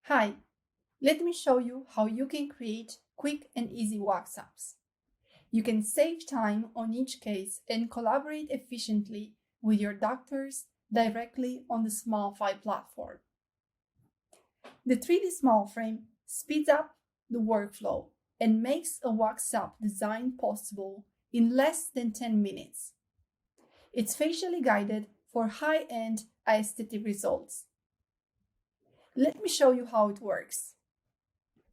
Hi, let me show you how you can create quick and easy WhatsApps. You can save time on each case and collaborate efficiently with your doctors directly on the SmileFy platform. The 3D Smile Frame speeds up the workflow and makes a WhatsApp design possible in less than 10 minutes. It's facially guided for high-end aesthetic results. Let me show you how it works.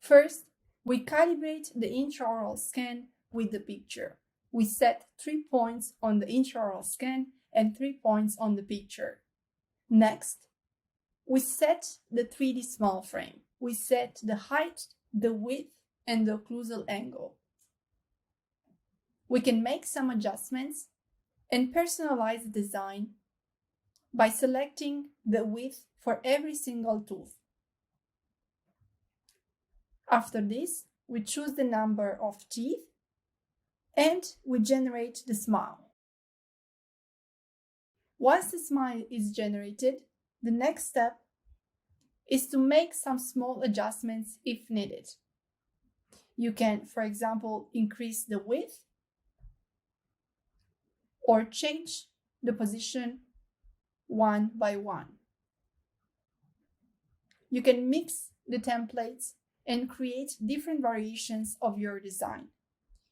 First, we calibrate the intraoral scan with the picture. We set 3 points on the intraoral scan and 3 points on the picture. Next, we set the 3D smile frame. We set the height, the width, and the occlusal angle. We can make some adjustments and personalize the design by selecting the width for every single tooth. After this, we choose the number of teeth and we generate the smile. Once the smile is generated, the next step is to make some small adjustments if needed. You can, for example, increase the width or change the position one by one. You can mix the templates and create different variations of your design.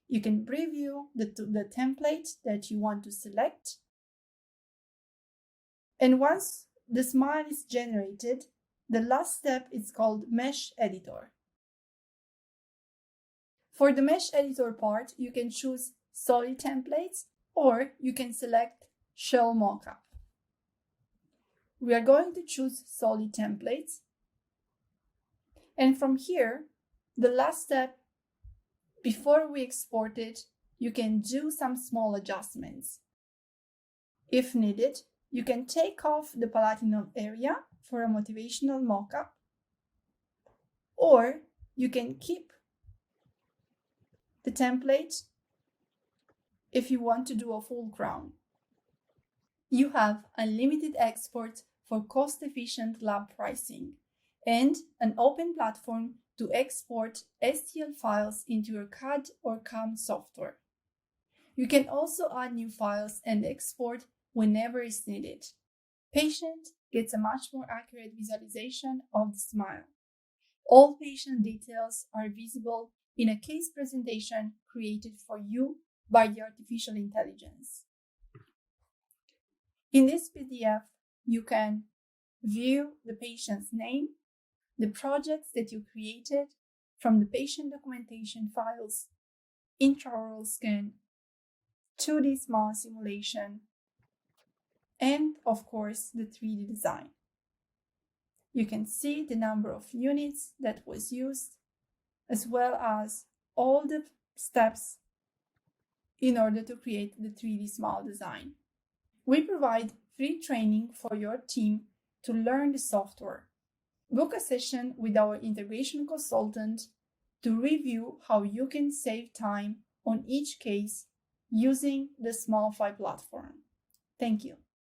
You can preview the template that you want to select. And once the smile is generated, the last step is called Mesh Editor. For the Mesh Editor part, you can choose solid templates or you can select Shell Mockup. We are going to choose solid templates. And from here, the last step, before we export it, you can do some small adjustments. If needed, you can take off the palatinal area for a motivational mockup, or you can keep the template if you want to do a full crown. You have unlimited export for cost-efficient lab pricing and an open platform to export STL files into your CAD or CAM software. You can also add new files and export whenever is needed. Patient gets a much more accurate visualization of the smile. All patient details are visible in a case presentation created for you by the artificial intelligence. In this PDF, you can view the patient's name, the projects that you created from the patient documentation files, intraoral scan, 2D smile simulation, and of course the 3D design. You can see the number of units that was used, as well as all the steps in order to create the 3D smile design. We provide free training for your team to learn the software. Book a session with our integration consultant to review how you can save time on each case using the SmileFy platform. Thank you.